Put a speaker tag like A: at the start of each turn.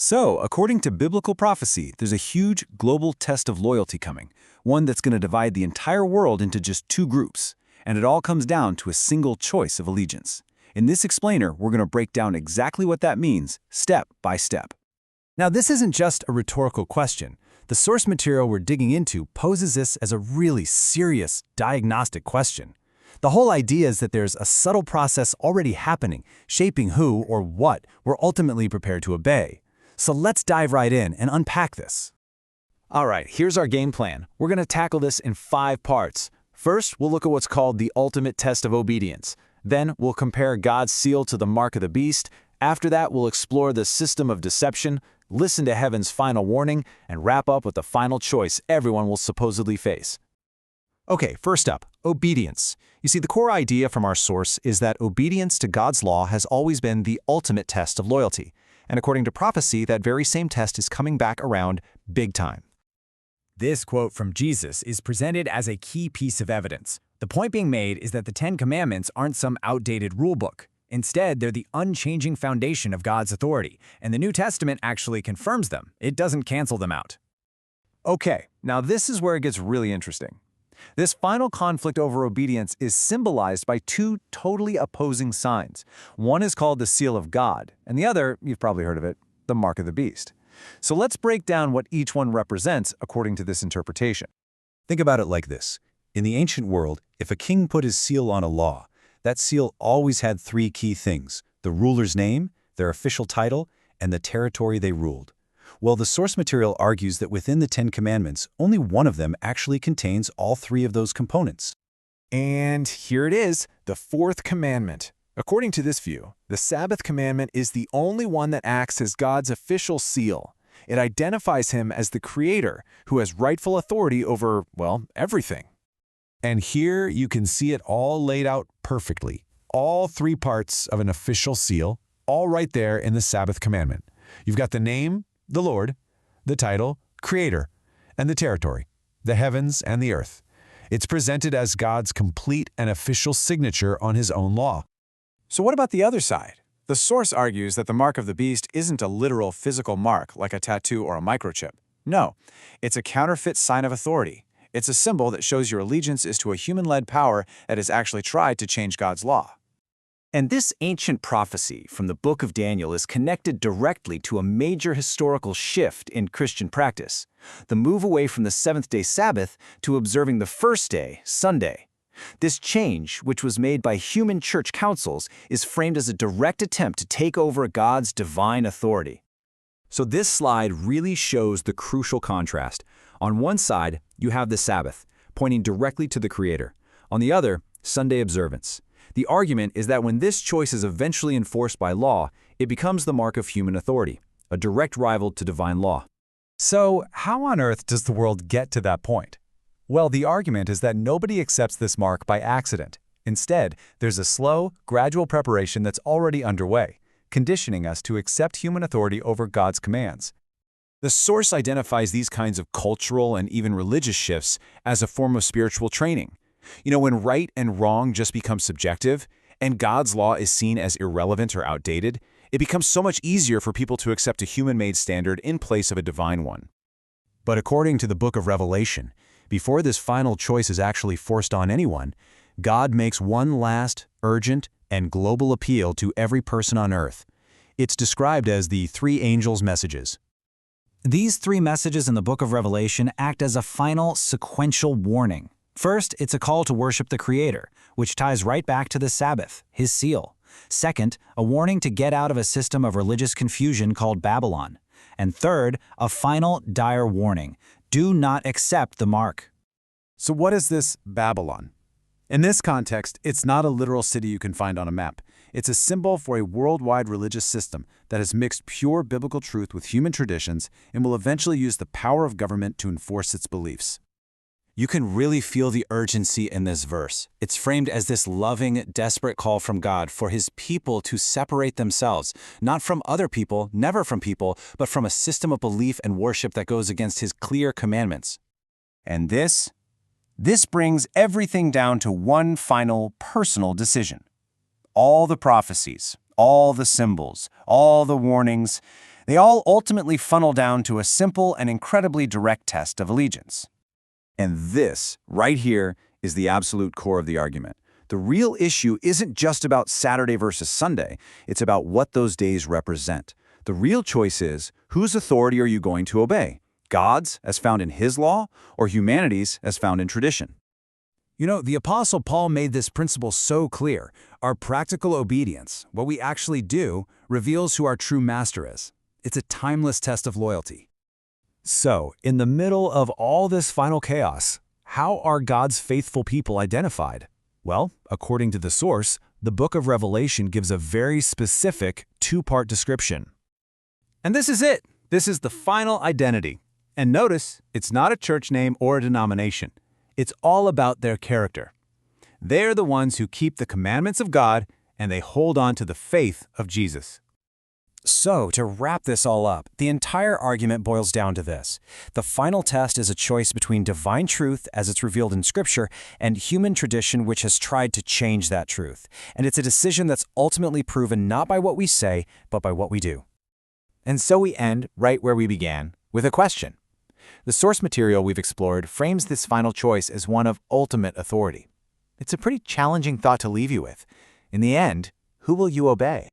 A: So, according to biblical prophecy, there's a huge global test of loyalty coming, one that's going to divide the entire world into just two groups, and it all comes down to a single choice of allegiance. In this explainer, we're going to break down exactly what that means, step by step.
B: Now, this isn't just a rhetorical question. The source material we're digging into poses this as a really serious diagnostic question. The whole idea is that there's a subtle process already happening, shaping who or what we're ultimately prepared to obey. So let's dive right in and unpack this.
C: All right, here's our game plan. We're going to tackle this in 5 parts. First, we'll look at what's called the ultimate test of obedience. Then, we'll compare God's seal to the mark of the beast. After that, we'll explore the system of deception, listen to heaven's final warning, and wrap up with the final choice everyone will supposedly face.
B: Okay, first up, obedience. You see, the core idea from our source is that obedience to God's law has always been the ultimate test of loyalty. And according to prophecy, that very same test is coming back around big time.
D: This quote from Jesus is presented as a key piece of evidence. The point being made is that the 10 Commandments aren't some outdated rulebook. Instead, they're the unchanging foundation of God's authority, and the New Testament actually confirms them. It doesn't cancel them out.
A: Okay, now this is where it gets really interesting. This final conflict over obedience is symbolized by two totally opposing signs. One is called the seal of God, and the other, you've probably heard of it, the mark of the beast. So let's break down what each one represents according to this interpretation.
E: Think about it like this. In the ancient world, if a king put his seal on a law, that seal always had 3 key things: the ruler's name, their official title, and the territory they ruled. Well, the source material argues that within the 10 Commandments, only one of them actually contains all 3 of those components.
C: And here it is, the 4th commandment. According to this view, the Sabbath commandment is the only one that acts as God's official seal. It identifies him as the creator who has rightful authority over, well, everything.
F: And here you can see it all laid out perfectly. All 3 parts of an official seal, all right there in the Sabbath commandment. You've got the name, the Lord, the title, Creator, and the territory, the heavens and the earth. It's presented as God's complete and official signature on his own law.
A: So what about the other side? The source argues that the mark of the beast isn't a literal physical mark like a tattoo or a microchip. No, it's a counterfeit sign of authority. It's a symbol that shows your allegiance is to a human-led power that has actually tried to change God's law.
B: And this ancient prophecy from the book of Daniel is connected directly to a major historical shift in Christian practice, the move away from the seventh-day Sabbath to observing the first day, Sunday. This change, which was made by human church councils, is framed as a direct attempt to take over God's divine authority.
C: So this slide really shows the crucial contrast. On one side, you have the Sabbath, pointing directly to the Creator. On the other, Sunday observance. The argument is that when this choice is eventually enforced by law, it becomes the mark of human authority, a direct rival to divine law.
B: So, how on earth does the world get to that point? Well, the argument is that nobody accepts this mark by accident. Instead, there's a slow, gradual preparation that's already underway, conditioning us to accept human authority over God's commands.
A: The source identifies these kinds of cultural and even religious shifts as a form of spiritual training. You know, when right and wrong just become subjective, and God's law is seen as irrelevant or outdated, it becomes so much easier for people to accept a human-made standard in place of a divine one.
E: But according to the book of Revelation, before this final choice is actually forced on anyone, God makes one last, urgent, and global appeal to every person on earth. It's described as the 3 angels' messages.
D: These 3 messages in the book of Revelation act as a final sequential warning. First, it's a call to worship the Creator, which ties right back to the Sabbath, his seal. Second, a warning to get out of a system of religious confusion called Babylon. And third, a final dire warning: do not accept the mark.
A: So what is this Babylon? In this context, it's not a literal city you can find on a map. It's a symbol for a worldwide religious system that has mixed pure biblical truth with human traditions and will eventually use the power of government to enforce its beliefs.
G: You can really feel the urgency in this verse. It's framed as this loving, desperate call from God for his people to separate themselves, not from other people, never from people, but from a system of belief and worship that goes against his clear commandments.
H: And this brings everything down to one final personal decision. All the prophecies, all the symbols, all the warnings, They all ultimately funnel down to a simple and incredibly direct test of allegiance.
B: And this, right here, is the absolute core of the argument. The real issue isn't just about Saturday versus Sunday, it's about what those days represent. The real choice is, whose authority are you going to obey? God's, as found in His law, or humanity's, as found in tradition?
C: You know, the Apostle Paul made this principle so clear. Our practical obedience, what we actually do, reveals who our true master is. It's a timeless test of loyalty. So, in the middle of all this final chaos, how are God's faithful people identified? Well, according to the source, the book of Revelation gives a very specific two-part description.
B: And this is it. This is the final identity. And notice, it's not a church name or a denomination. It's all about their character. They're the ones who keep the commandments of God, and they hold on to the faith of Jesus.
H: So, to wrap this all up, the entire argument boils down to this. The final test is a choice between divine truth, as it's revealed in Scripture, and human tradition which has tried to change that truth. And it's a decision that's ultimately proven not by what we say, but by what we do.
B: And so we end right where we began, with a question. The source material we've explored frames this final choice as one of ultimate authority. It's a pretty challenging thought to leave you with. In the end, who will you obey?